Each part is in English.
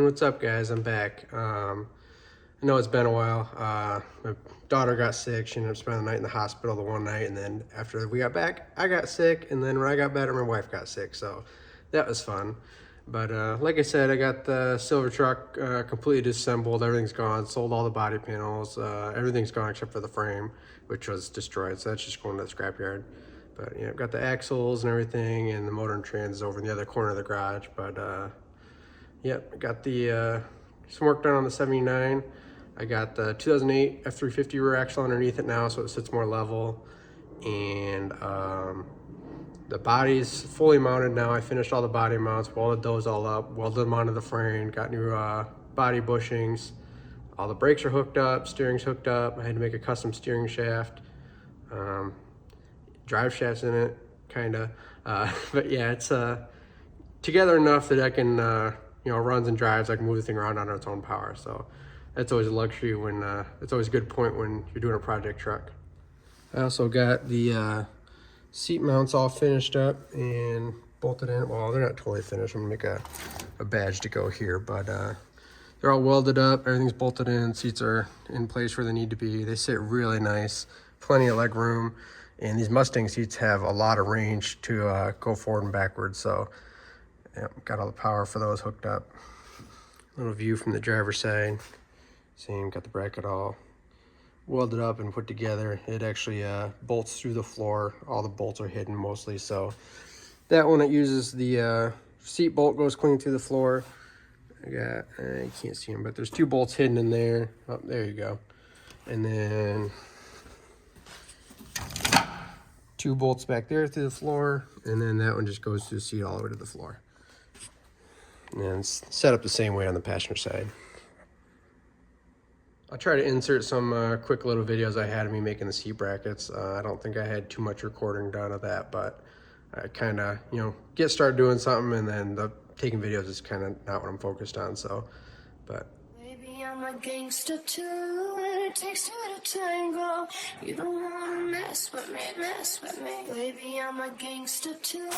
what's up guys? I'm back. I know it's been a while. My daughter got sick. She ended up spending the night in the hospital the one night, and then after we got back, I got sick, and then when I got better, my wife got sick, so that was fun. But like I said, I got the silver truck completely disassembled. Everything's gone. Sold all the body panels. Everything's gone except for the frame, which was destroyed, so that's just going to the scrapyard. But yeah, I've got the axles and everything, and the motor and trans is over in the other corner of the garage. But yep, I got the some work done on the 79. I got the 2008 F350 rear axle underneath it now, so it sits more level. And the body's fully mounted now. I finished all the body mounts, welded those all up, welded them onto the frame, got new body bushings. All the brakes are hooked up, steering's hooked up. I had to make a custom steering shaft. Drive shaft's in it, kinda. But yeah, it's together enough that I can, you know, runs and drives. I can move the thing around on its own power. So that's always a luxury when, it's always a good point when you're doing a project truck. I also got the seat mounts all finished up and bolted in. Well, they're not totally finished. I'm gonna make a badge to go here, but they're all welded up. Everything's bolted in. Seats are in place where they need to be. They sit really nice. Plenty of leg room. And these Mustang seats have a lot of range to go forward and backwards. So yeah, got all the power for those hooked up. Little view from the driver's side. Same, got the bracket all welded up and put together. It actually bolts through the floor. All the bolts are hidden mostly. So that one, it uses the seat bolt, goes clean through the floor. I got, you can't see them, but there's 2 bolts hidden in there. Oh, there you go. And then 2 bolts back there through the floor, and then that one just goes through the seat all the way to the floor. And then it's set up the same way on the passenger side. I'll try to insert some quick little videos I had of me making the seat brackets. I don't think I had too much recording done of that, but I kind of, you know, get started doing something, and then taking videos is kind of not what I'm focused on, so, but. Baby, I'm a gangster too, and it takes two to tango. You don't wanna mess with me, mess with me. Baby, I'm a gangster too.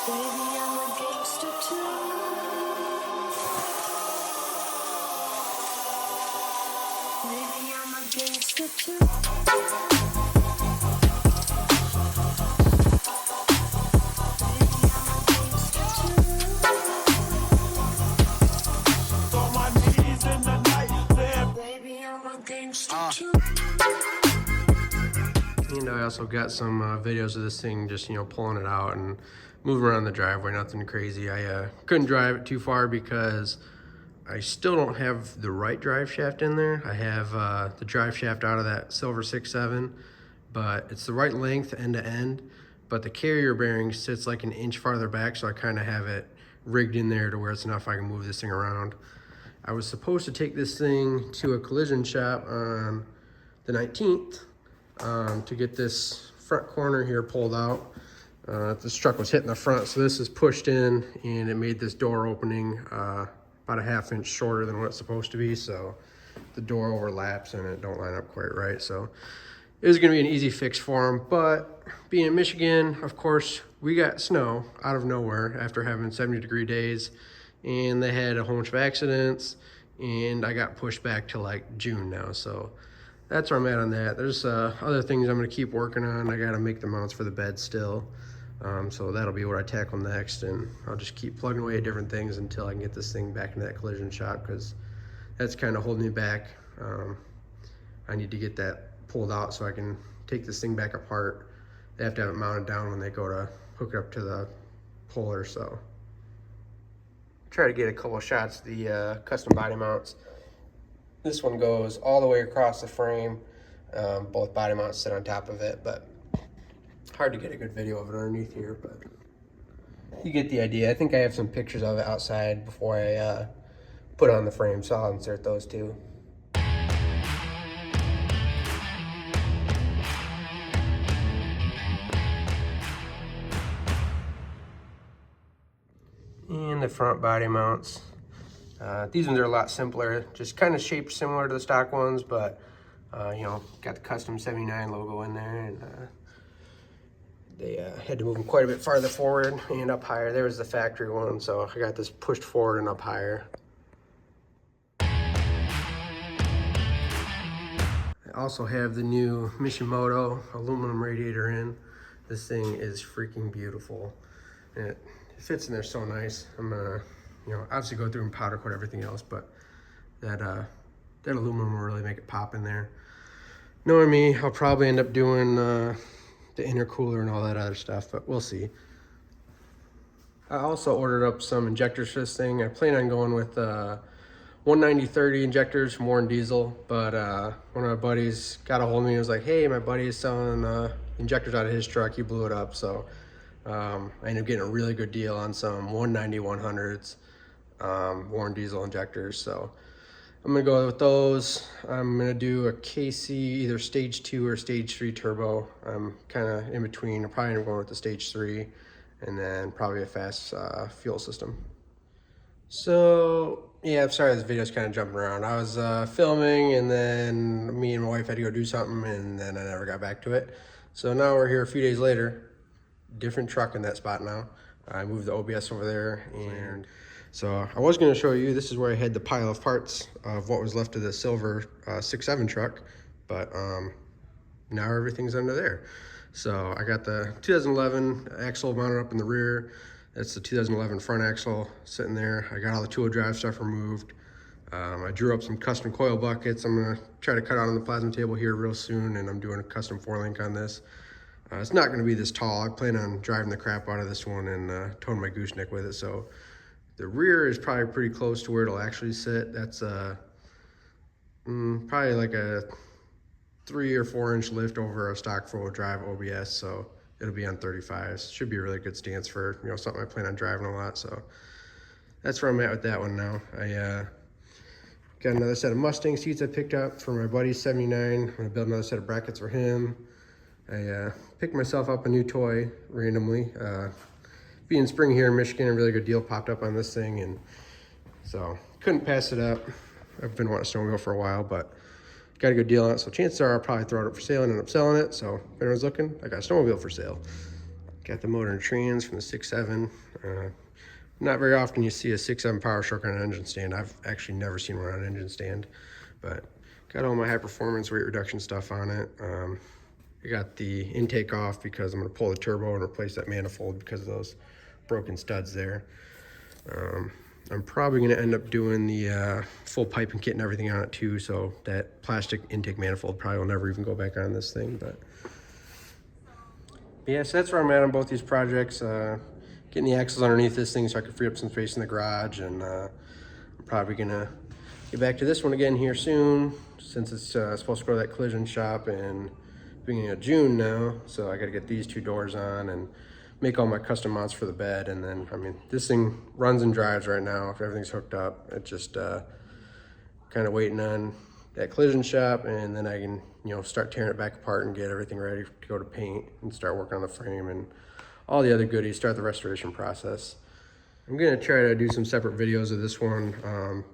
Baby, I'm a gangster too. Baby, I'm a gangster too. And I also got some videos of this thing just, you know, pulling it out and moving around the driveway, nothing crazy. I couldn't drive it too far because I still don't have the right drive shaft in there. I have the drive shaft out of that silver 6.7, but it's the right length end to end, but the carrier bearing sits like an inch farther back, so I kind of have it rigged in there to where it's enough I can move this thing around. I was supposed to take this thing to a collision shop on the 19th to get this front corner here pulled out. This truck was hitting the front, so this is pushed in, and it made this door opening about a ½ inch shorter than what it's supposed to be, so the door overlaps and it don't line up quite right. So it was gonna be an easy fix for them, but being in Michigan, of course, we got snow out of nowhere after having 70-degree days, and they had a whole bunch of accidents, and I got pushed back to like June now. So that's where I'm at on that. There's other things I'm gonna keep working on. I gotta make the mounts for the bed still. So that'll be what I tackle next, and I'll just keep plugging away at different things until I can get this thing back into that collision shop, because that's kind of holding me back. I need to get that pulled out so I can take this thing back apart. They have to have it mounted down when they go to hook it up to the puller, so. Try to get a couple of shots of the custom body mounts. This one goes all the way across the frame. Both body mounts sit on top of it, but hard to get a good video of it underneath here, but you get the idea. I think I have some pictures of it outside before I put on the frame, so I'll insert those too. And the front body mounts. These ones are a lot simpler, just kind of shaped similar to the stock ones, but you know, got the custom 79 logo in there, and they had to move them quite a bit farther forward and up higher. There was the factory one, so I got this pushed forward and up higher. I also have the new Mishimoto aluminum radiator in. This thing is freaking beautiful. And it fits in there so nice. I'm gonna, obviously go through and powder coat everything else, but that aluminum will really make it pop in there. Knowing me, I'll probably end up doing the intercooler and all that other stuff, but we'll see. I also ordered up some injectors for this thing. I plan on going with 190/30 injectors from Warren Diesel, but one of my buddies got a hold of me and was like, hey, my buddy is selling injectors out of his truck. He blew it up, so I ended up getting a really good deal on some 190/100s Warren Diesel injectors. So I'm gonna go with those. I'm gonna do a KC, either stage 2 or stage 3 turbo. I'm kind of in between. I'm probably going with the stage 3, and then probably a fast fuel system. So yeah, I'm sorry this video's kind of jumping around. I was filming, and then me and my wife had to go do something, and then I never got back to it. So now we're here a few days later. Different truck in that spot now. I moved the OBS over there, and so I was going to show you, this is where I had the pile of parts of what was left of the silver 6.7 truck, but now everything's under there. So I got the 2011 axle mounted up in the rear. That's the 2011 front axle sitting there. I got all the two-wheel drive stuff removed. I drew up some custom coil buckets. I'm going to try to cut out on the plasma table here real soon, and I'm doing a custom 4-link on this. It's not going to be this tall. I plan on driving the crap out of this one and towing my gooseneck with it. So the rear is probably pretty close to where it'll actually sit. That's probably like a 3 or 4 inch lift over a stock 4-wheel drive OBS. So it'll be on 35s. Should be a really good stance for something I plan on driving a lot. So that's where I'm at with that one now. I got another set of Mustang seats I picked up for my buddy 79. I'm gonna build another set of brackets for him. I picked myself up a new toy randomly. Being spring here in Michigan, a really good deal popped up on this thing, and so couldn't pass it up. I've been wanting a snowmobile for a while, but got a good deal on it, so chances are I'll probably throw it up for sale and end up selling it. So if anyone's looking, I got a snowmobile for sale. Got the motor and trans from the 6.7. Not very often you see a 6.7 Powerstroke on an engine stand. I've actually never seen one on an engine stand, but got all my high performance weight reduction stuff on it. I got the intake off because I'm going to pull the turbo and replace that manifold because of those broken studs there. I'm probably going to end up doing the full piping kit and everything on it too, so that plastic intake manifold probably will never even go back on this thing. But yeah, so that's where I'm at on both these projects. Getting the axles underneath this thing so I can free up some space in the garage, and I'm probably going to get back to this one again here soon, since it's supposed to go to that collision shop in beginning of June now. So I got to get these 2 doors on and make all my custom mounts for the bed. And then, I mean, this thing runs and drives right now. If everything's hooked up, it's just kind of waiting on that collision shop, and then I can, start tearing it back apart and get everything ready to go to paint and start working on the frame and all the other goodies, start the restoration process. I'm going to try to do some separate videos of this one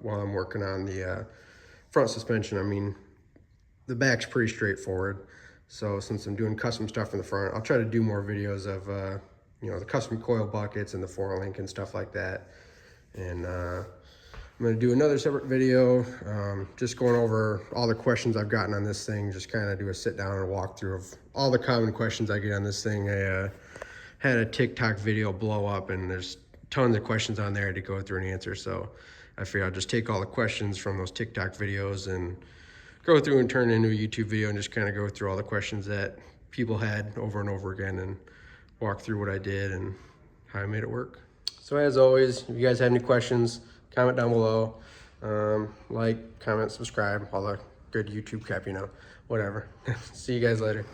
while I'm working on the front suspension. I mean, the back's pretty straightforward. So since I'm doing custom stuff in the front, I'll try to do more videos of, the custom coil buckets and the 4-link and stuff like that. And I'm going to do another separate video, just going over all the questions I've gotten on this thing, just kind of do a sit down and walk through of all the common questions I get on this thing. I had a TikTok video blow up, and there's tons of questions on there to go through and answer. So I figured I'll just take all the questions from those TikTok videos and go through and turn it into a YouTube video and just kind of go through all the questions that people had over and over again and walk through what I did and how I made it work. So as always, if you guys have any questions, comment down below. Like, comment, subscribe, all the good YouTube crap, whatever. See you guys later.